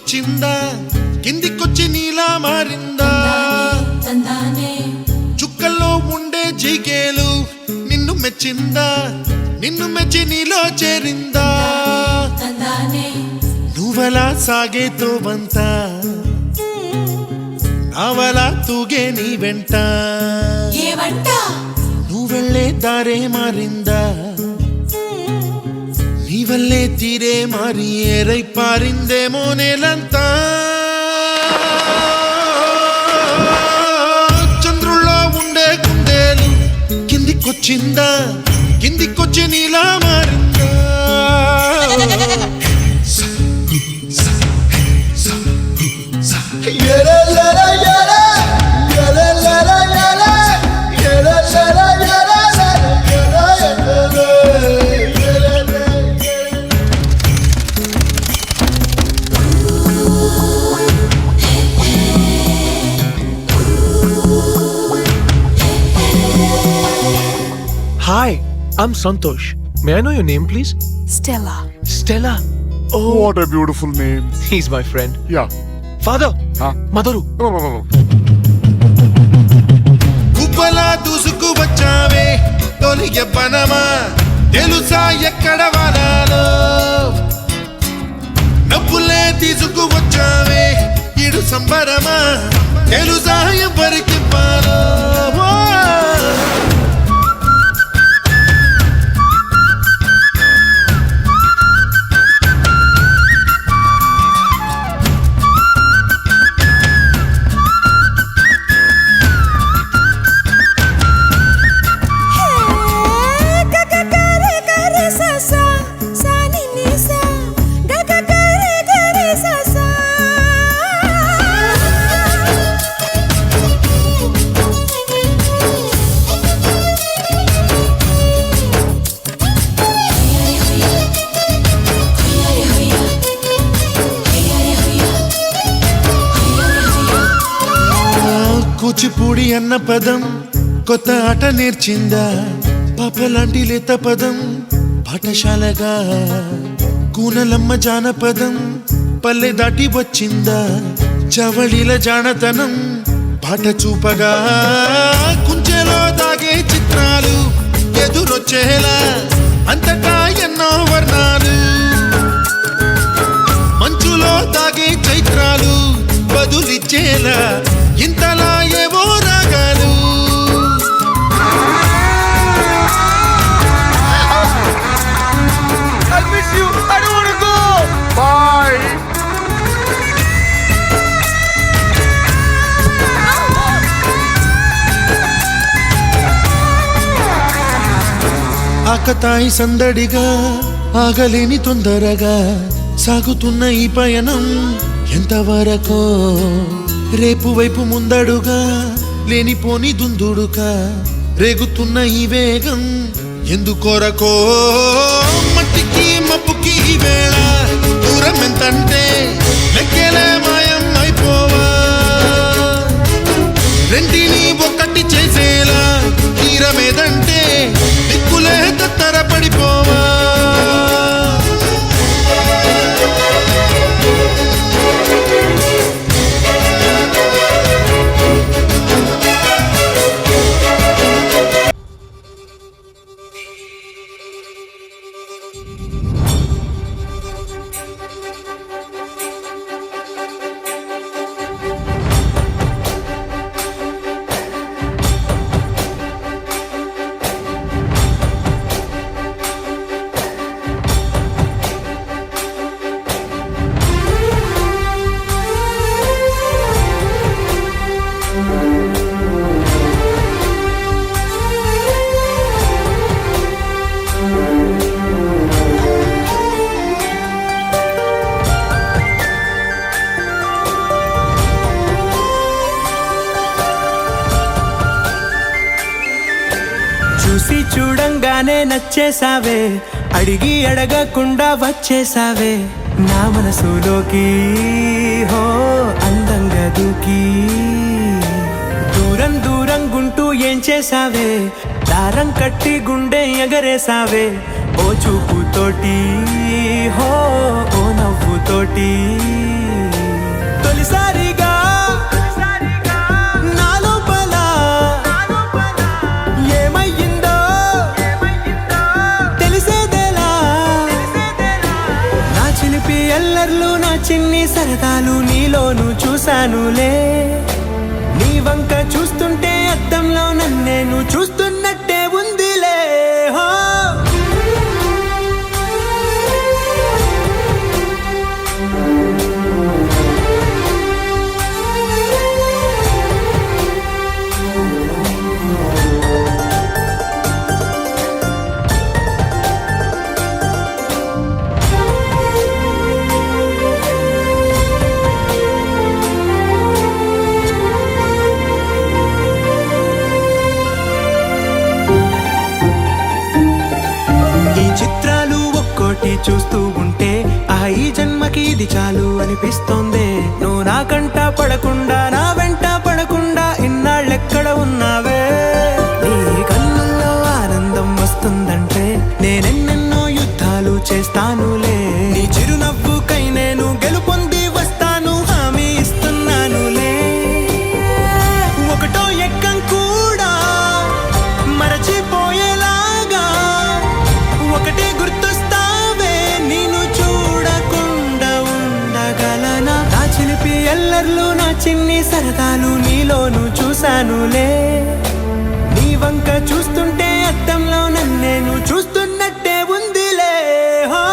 కిందికొచ్చిందా కిందికొచ్చి నీలా మారిందా చుక్కల్లో ఉండే జిగేలు నిన్ను మెచ్చిందా నిన్ను మెచ్చి నీలో చేరిందా నువ్వలా సాగే తోవంత నావలా తూగే నీ వెంట నువ్వెళ్ళే దారే మారిందా నీ వల్లే తీరే మారి ఏరై పారిందేమో నేలంతా చంద్రుల్లో ఉండే కుందేలు కిందికొచ్చిందా కిందికొచ్చి నీలా మారిందా Hi, I'm Santosh. May I know your name, please? Stella. Stella. Oh, What a beautiful name. he's my friend. Yeah. Father. Huh? Madaru. No. కుప్పలా దూసుకు వచ్చావే తొలి యవ్వనమా తెలుసా ఎక్కడ వాలాలో నవ్వులే తీసుకు వచ్చావే ఇడు సంబరమా తెలుసా ఎవరికి పాలో కూచిపూడి అన్న పదం కొత్త ఆట నేర్చిందా పాపలాంటి లేత పదం పాఠశాలగా కూనలమ్మ జానపదం పల్లె దాటి వచ్చిందా చవళిల జానతనం పాట చూపగా కుంచెలో దాగే చిత్రాలు ఎదురొచ్చేలా అంతటా ఎన్నో వర్ణాలు మంచులో దాగే చైత్రాలు బదులిచ్చేలా ఇంతలా ఏవో రాగాలు I miss you. I don't want to go. Bye. ఆకతాయి సందడిగా ఆగలేని తొందరగా సాగుతున్న ఈ పయనం ఎంతవరకో రేపు వైపు ముందడుగా లేనిపోని దుందుడుగా రేగుతున్న ఈ వేగం ఎందుకొరకో మట్టికి మప్పుకి ఈ వేళ దూరం ఎంతంటే లెక్కలే మాయం అయిపోవా రెంటిని ఒక్కటి చేసేలా తీరమేదంటే దిక్కులే తత్తర పడిపోవా చూసి చూడంగానే నచ్చేసావే అడిగి అడగకుండా వచ్చేసావే నా మనసులోకి హో అందంగా దూకి దూరం దూరం గుంటూ ఏం చేసావే దారం కట్టి గుండె ఎగరేసావే ఓ చూపుతోటి హో ఓ నవ్వుతోటి తొలిసారిగా నా లోపల ఏమయ్యిందో తెలిసేదేలా నా చిలిపి ఎల్లర్లు నా చిన్ని సరదాలు నీలోను చూశానులే నీ వంక చూస్తుంటే అద్దంలో నన్నేను చూస్తున్నట్టే ఉందిలే హో చూస్తూ ఉంటే ఈ జన్మకి ఇది చాలు అనిపిస్తోంది నువ్వు నా కంట పడకుండా నా వెంట పడకుండా ఇన్నాళ్ళెక్కడ ఉన్నావే నీ కన్నుల్లో ఆనందం వస్తుందంటే నేనెన్నెన్నో యుద్ధాలు చేస్తానులే నీ చిరునవ్వుకై నేను గెలుపొంది వస్తాను హామీ ఇస్తున్నానులే ఒకటో ఎక్కం కూడా మరచిపోయేలాగా ఒకటే గుర్తు ఎల్లర్లు నా చిన్ని సరదాలు నీలోను చూశానులే నీ వంక చూస్తుంటే అద్దంలో నన్నేను చూస్తున్నట్టే ఉందిలే హో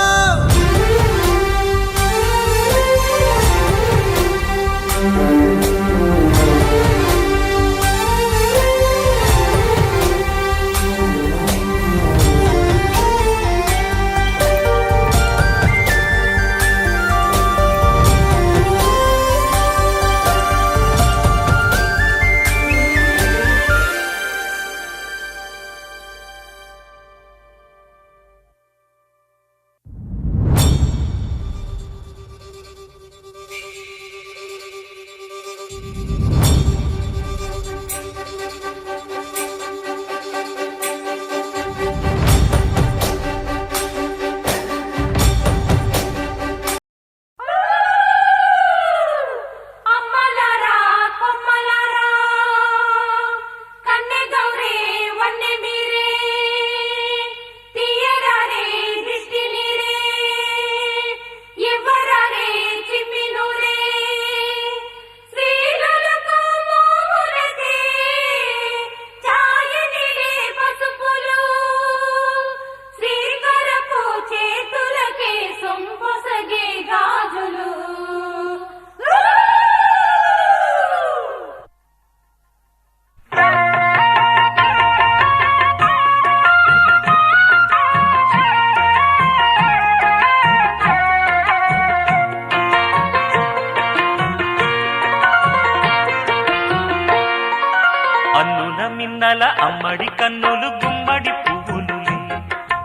మిన్నల అమ్మడి కన్నులు గుమ్మడి పువ్వులులే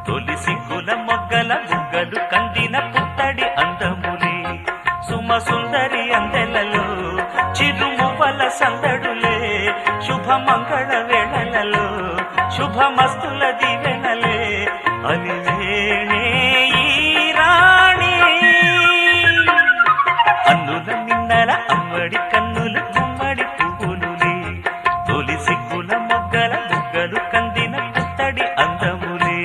తొలి సిగ్గుల మొగ్గల బుగ్గలు కందిన పుత్తడి అందములే సుమ సుందరి అందెలలో చిరుమువ్వల సందడులే శుభమంగళ వేళలలో శుభమస్తుల దివెనలే అలివేణే ఈ రాణి అన్నుల మిన్నల అమ్మడి కన్నులు గుమ్మడి పువ్వులులే తొలి సిగ్గుల మొగ్గల బుగ్గలు కందిన పుత్తడి అందములే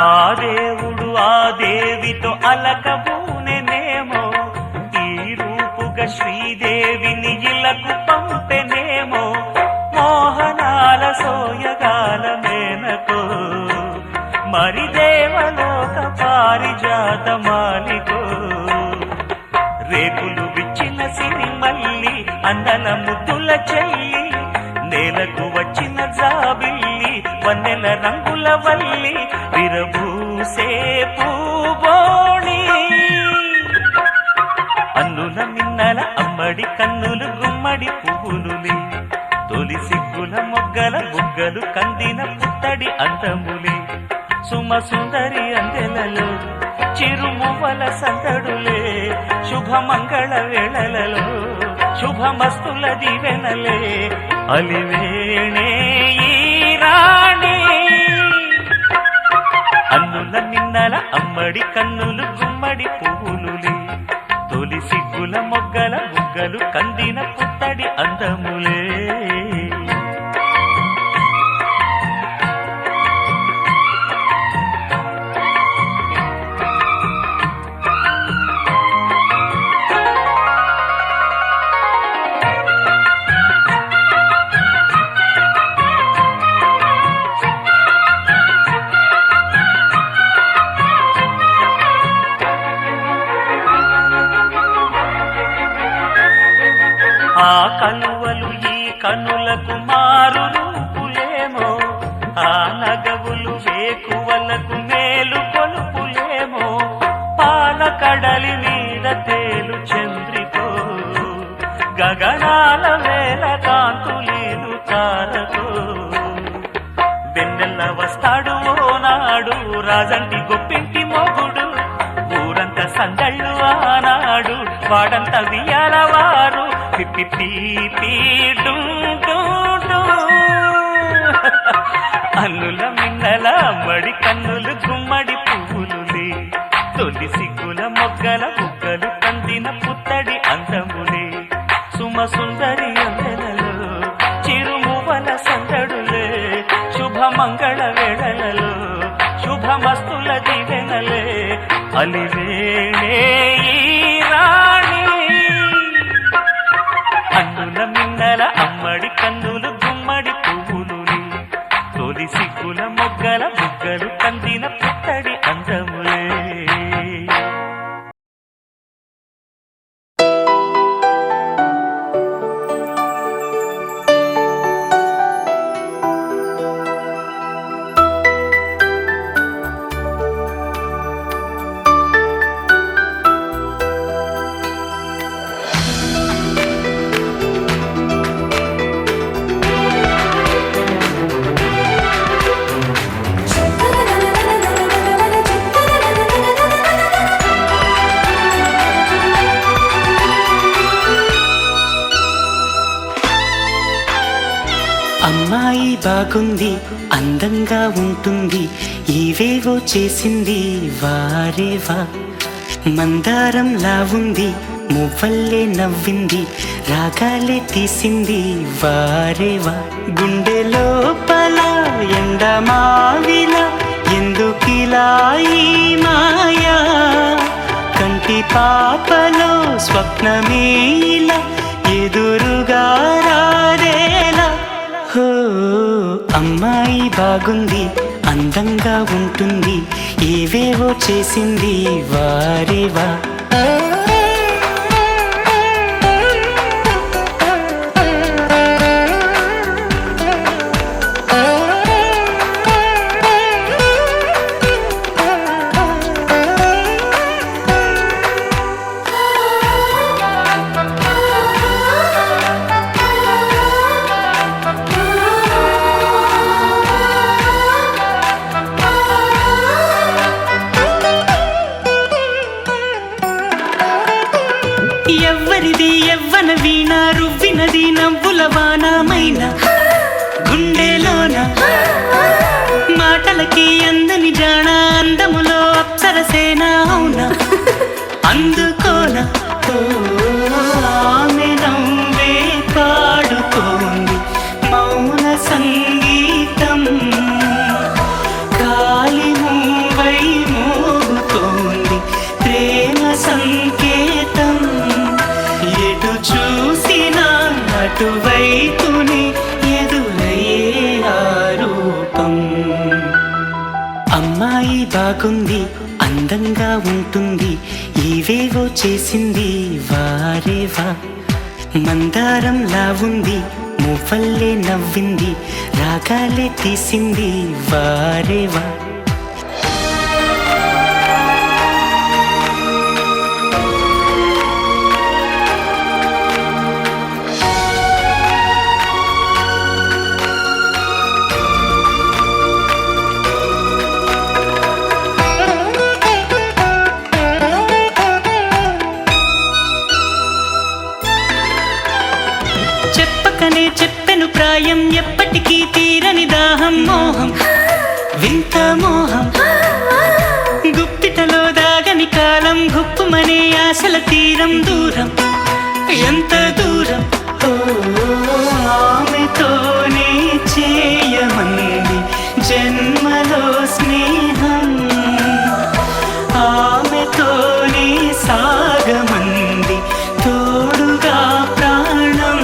ఆ దేవుడు ఆ దేవితో అలకబూనెనేమో ఈ రూపుగా శ్రీదేవిని ఇలకు పంపెనేమో మోహనాల సోయగాల మేనకో మరి దేవలోక పారిజాత మాలికో రేకులు విచ్చిన సిరిమల్లి అందల ముద్దుల చెల్లి నేలకు వచ్చిన జాబిల్లి వన్నెల రంగుల వల్లి విరబూసే పూ మిన్నల అమ్మడి కన్నులు గుమ్మడి పువ్వులులే తొలి సిగ్గుల మొగ్గల బుగ్గలు కందిన పుత్తడి అందములే సుమ సుందరి అందెలలో చిరుమువ్వల సందడులే శుభమంగళ వేళలలో శుభమస్తుల దివెనలే అలివేణే ఈ రాణి అన్నుల మిన్నల అమ్మడి కన్నులు గుమ్మడి పువ్వులులే తొలి సిగ్గుల మొగ్గల బుగ్గలు కందిన పుత్తడి అందములే ఆ కలువలు ఈ కనులకు మారు రూపులేమో ఆ నగవులు వేకువలకు మేలు కొలుపులేమో పాల కడలి మీద తేలు చంద్రితో గగనాల వేల కాంతులీలు తారతో వెన్నెల్ల వస్తాడు ఓనాడు రాజంటి గొప్పింటి మొగుడు ఊరంత సందళ్ళు ఆనాడు వాడంత వియాలవారు పిప్పి పీ అన్నుల మిన్నల అమ్మడి కన్నులు గుమ్మడి పువ్వులులే తొలి సిగ్గుల మొగ్గల బుగ్గలు కందిన పుత్తడి అందములే సుమ సుందరి అందెలలో చిరుమువల సందడులే శుభమంగళ వేళలలో శుభమస్తుల దివెనలే అలివేణే ఈ రాణి అన్నుల మిన్నల అమ్మడి కన్నులు గుమ్మడి పువ్వులుని తొలి సిగ్గుల మొగ్గల బుగ్గలు కందిన పుత్తడి అందములే అమ్మాయి బాగుంది అందంగా ఉంటుంది ఏవేవో చేసింది వారేవా మందారంలా ఉంది మువ్వల్లే నవ్వింది రాగాలే తీసింది వారేవా గుండె లోపల ఎండమావిలా ఎందుకిలా ఈ మాయా కంటి పాపలో స్వప్నమే ఇలా ఎదురుగా రాదేలా హో అమ్మాయి బాగుంది అందంగా ఉంటుంది ఏవేవో చేసింది వారేవా ఎవ్వరిది ఎవ్వన వీణ రువ్వినది నవ్వుల వానమైన గుండెలోన మాటలకి అందని జాణ అందములో అప్సరసేన అవునా అందుకోన ఆమె నవ్వే పాడుతోంది మౌన సంగీతం కాలి మూవై మోగుతోంది ప్రేమ సంకేతం ఎటు చూసినా అటువైపునే ఎదురయ్యే ఆ రూపం అమ్మాయి బాగుంది అందంగా ఉంటుంది ఏవేవో చేసింది వారేవా మందారంలా ఉంది మువ్వల్లే నవ్వింది రాగాలే తీసింది వారేవా ప్రాయం ఎప్పటికీ తీరని దాహం మోహం వింత మోహం గుప్పిటలో దాగని కాలం గుప్పుమనే ఆశల తీరం దూరం ఎంత దూరం ఓ ఆమెతోనే చేయమంది జన్మలో స్నేహం ఆమెతోనే సాగమంది తోడుగా ప్రాణం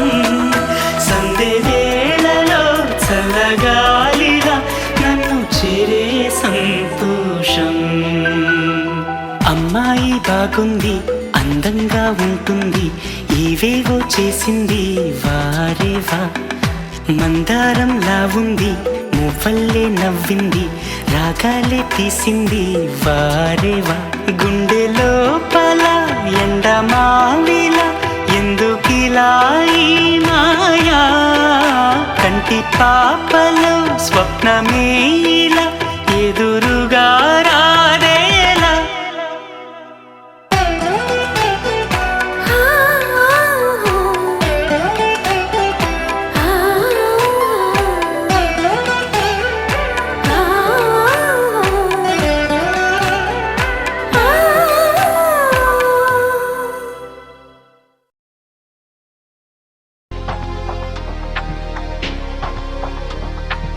సందే వేళలో చల్లగాలిలా నన్ను చేరే సంతోషం అమ్మాయి బాగుంది అందంగా ఉంటుంది ఏవేవో చేసింది వారేవా మందారంలా ఉంది మువ్వల్లే నవ్వింది రాగాలే తీసింది వారేవా గుండె లోపల ఎండమావిలా ఎందుకిలా ఈ మాయా కంటి పాపలో స్వప్నమేలా ఎదురుగా రాదేలా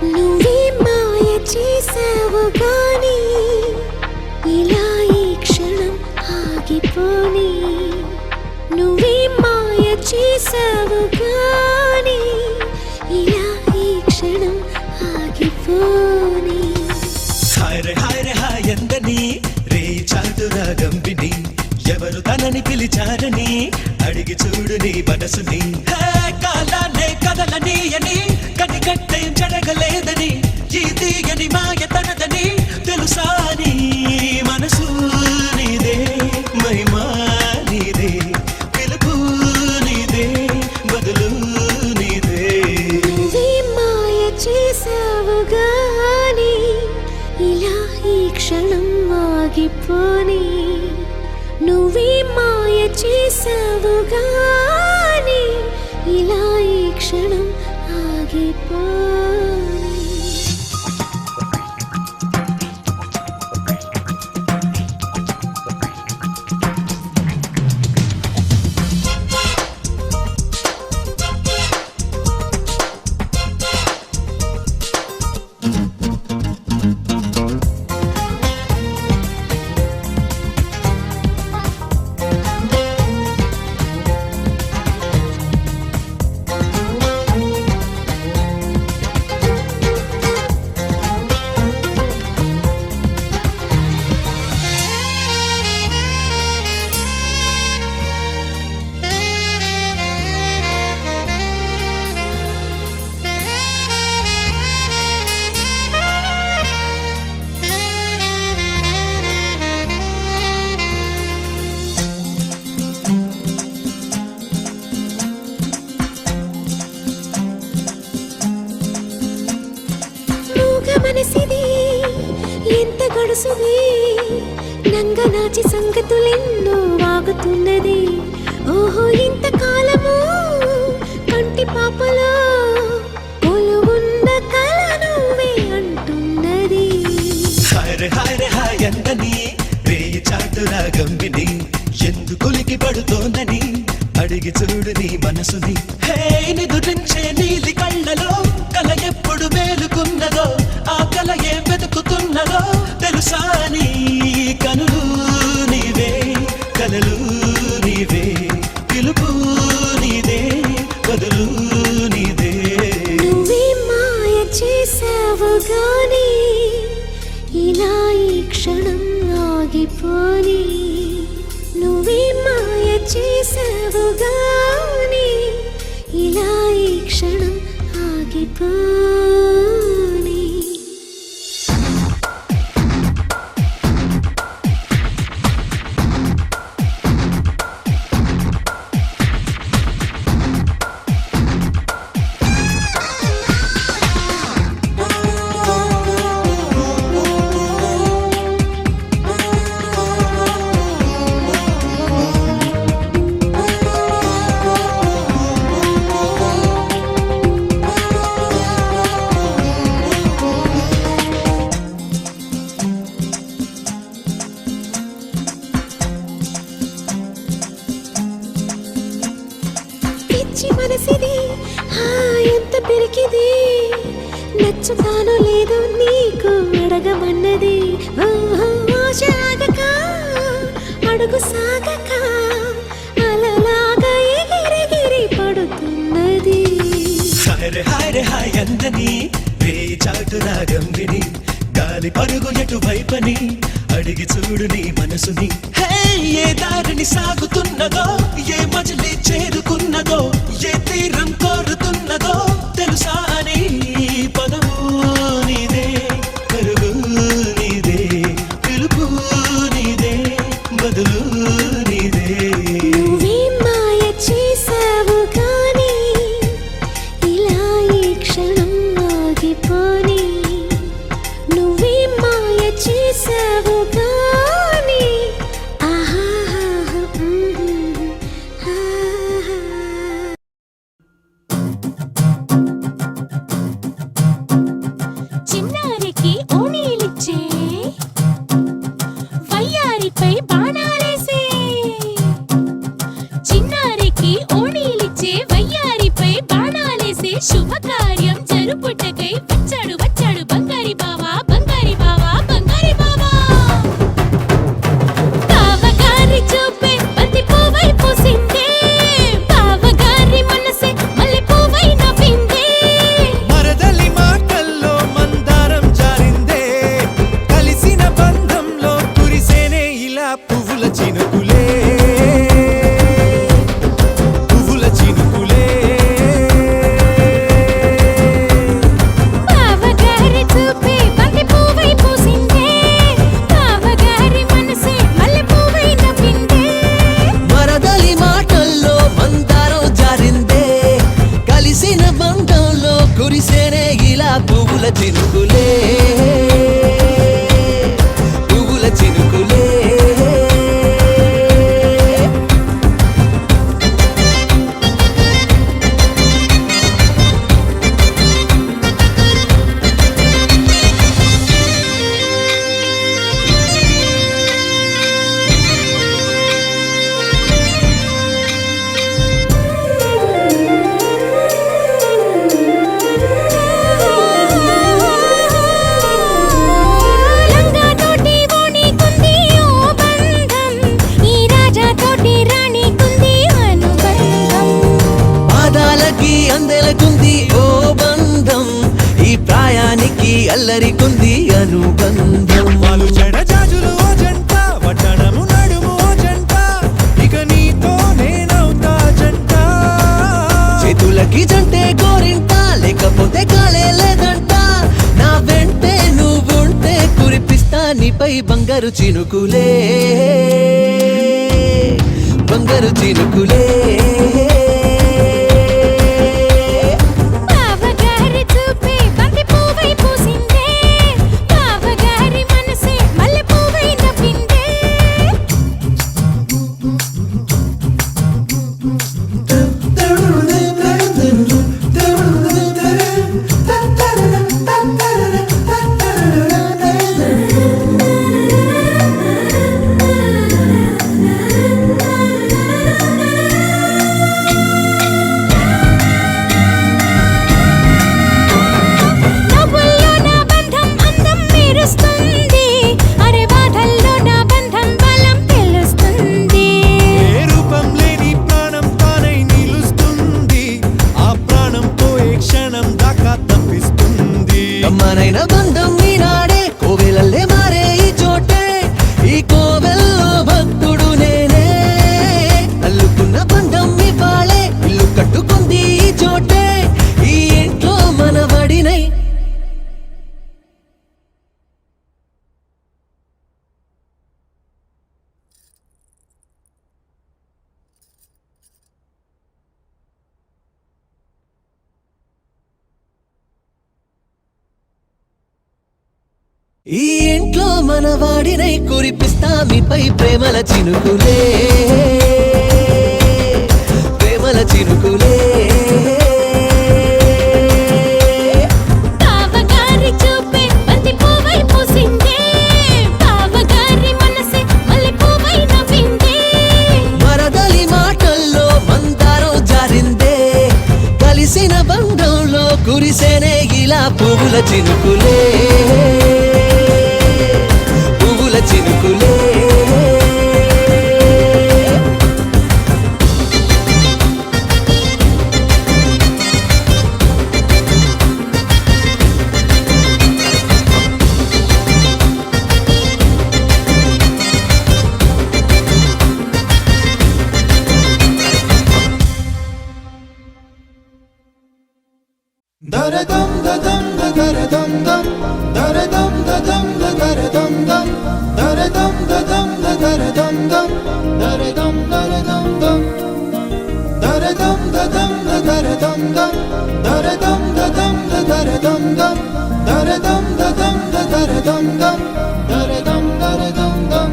నువ్వే మాయ చేసావు గాని ఇలా ఈ క్షణం ఆగిపోని నువ్వే మాయ చేసావు గాని ఇలా ఈ క్షణం ఆగిపోని హాయ్ హాయందని రే చాతురాగం విని ఎవరు తనని పిలిచారని అడిగి చూడు నీ మనసుని కాలాన్నే కదలని అని కనికట్టే జరగలేదని ఈ తీయని మాయ తనదని తెలుసా నీ మనసు నీదే మహిమా నీదే పిలుపు నీదే బదులు నీదే నువ్వే మాయ చేసావు గాని ఇలా ఈ క్షణం ఆగిపోని నువ్వే మాయ చేసావు గాని ఇలా ఈ క్షణం ఆగిపోని మనసిది ఎంత గడుసుది నంగనాచి సంగతులెన్నో వాగుతున్నది ఓహో ఇంతకాలము కంటి పాపలో కొలువున్న కల నువ్వే అంటున్నది హాయందని రే చాతురాగం విని ఎందుకొలికి పడుతోందని అడిగి చూడు నీ మనసుని హే నిదురించే నీలి కళ్ళలో కల ఎప్పుడు మేలుకున్నదో ఆ కల ఏ వెతుకుతున్నదో తెలుసా నీ కనులు నీవే కలలు నీవే పిలుపు నీదే బదులు నీదే నువ్వే మాయ చేసావు గాని ఇలా ఈ క్షణం ఆగిపోని నువ్వే మాయ చేసావు గాని ఇలా ఈ క్షణం ఆగిపోని పిచ్చి మనసిది ఎంత పిరికిది నచ్చుతానో లేదో నీకు అడగమన్నది ఆశగక అడుగు సాగక అలలాగా ఎగిరెగిరి పడుతున్నది హాయ్ హాయ్ అందని వేయి చాటు రాగం విని గాలి పరుగు ఎటువైపని అడిగి చూడు నీ మనసుని హే ఏ దారిని సాగుతున్నదో ఏ మజిలీ చేరుకున్నదో ఏ తీరం కోరుతున్నదో తెలుసా అని పదము నీదే పరుగు నీదే పిలుపు నీదే బదులు నీదే నువ్వే మాయ చేసావు గాని ఇలా ఈ క్షణం ఆగిపోని నువ్వే మాయ చేసావు గాని చిన్నారికి ఓణీలిచ్చే వయ్యారిపై బాణాలేసే చిన్నారికి ఓణీలిచ్చే వయ్యారిపై బాణాలేసే శుభకార్యం జరుపుటకై వచ్చాడు వచ్చాడు బంగారి బావా బంగారి బావా బంగారి బావా బావగారి చూపే బంతి పువ్వై పూసిందే బావగారి మనసే మల్లె పువ్వై నవ్విందే మరదలి మాటల్లో మందారం జారిందే కలిసిన బంధంలో కురిసేనే ఇలా పువ్వుల చినుకులే పువ్వుల చినుకులే బావగారి చూపే బంతి పువ్వై పూసిందే బావగారి మనసే మల్లె పువ్వై నవ్విందే మరదలి మాటల్లో మందారం జారిందే కలిసిన బంధంలో కురిసేనే ఇలా పువ్వుల చినుకులే పువ్వుల చినుకులే లంగా తోటి ఓణి కుంది ఓ బంధం ఈ రాజా తోటి రాణి కుంది అనుబంధం పాదాలకి అందెలకుంది ఓ బంధం ఈ ప్రాయానికి అల్లరికుంది అనుబంధం వాళ్ళు చెడజాజులు ఓ జంట వడ్డనము నడుము ఓ జంట ఇక నీతో నేనవుతా జంట చేతులకి జంటే గోరింట లేకపోతే కాలే లేదంట నా వెంటే నువ్వుంటే కురిపిస్తా నీపై బంగారు చినుకులే బంగారు చినుకులే బావగారి చూపే బంతి పువ్వై పూసిందే బావగారి మనసే మల్లె పువ్వై నవ్విందే నవ్వుల్లో నా బంధం అందం మెరుస్తుంది అరే బాధల్లో నా బంధం బలం తెలుస్తుంది ఏ రూపం లేని ప్రాణం తానై నిలుస్తుంది ఆ ప్రాణం పోయే క్షణం దాకా తప్పిస్తుంది అమ్మనైన బంధం ఈనాడే కోవెలల్లే మారే ఈ చోటే ఈ కోవెల్లో భక్తుడు నేనే అల్లుకున్న బంధం ఇవ్వాలే ఇల్లు కట్టుకుంది ఈ చోటే ఈ ఇంట్లో మనవడినై ఈ ఇంట్లో మనవాడినై కురిపిస్తా మీపై ప్రేమల చినుకులే ప్రేమల చినుకులే బావగారి చూపే బంతి పువ్వై పూసిందే బావగారి మనసే మల్లె పువ్వై నవ్విందే మరదలి మాటల్లో మందారం జారిందే పువ్వుల చినుకులే పువ్వుల చినుకులే దరదం దదం దరదం దం దరదం దదం దరదం దం దరదం దదం దరదం దం దరదం దరదం దం దరదం దదం దరదం దం దరదం దదం దరదం దం దరదం దదం దరదం దం దరదం దరదం దం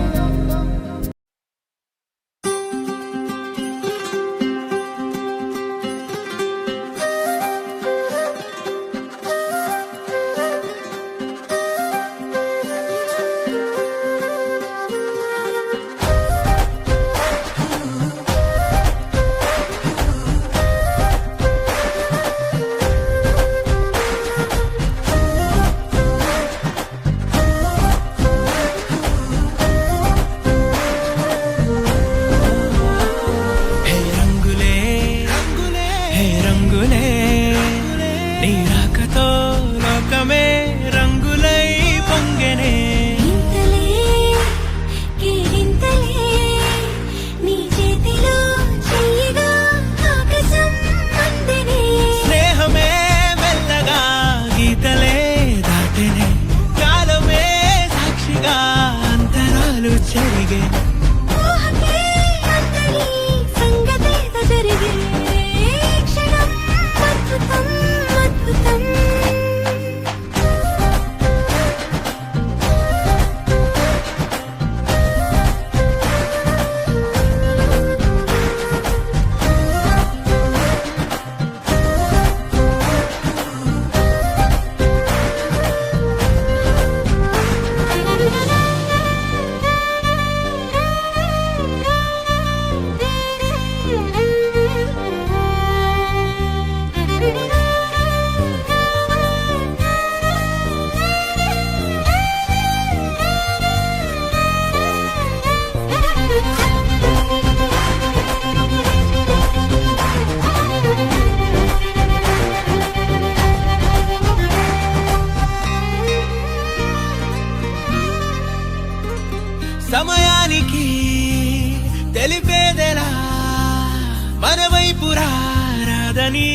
సమయానికి తెలిపేదెలా మన వైపు రాదని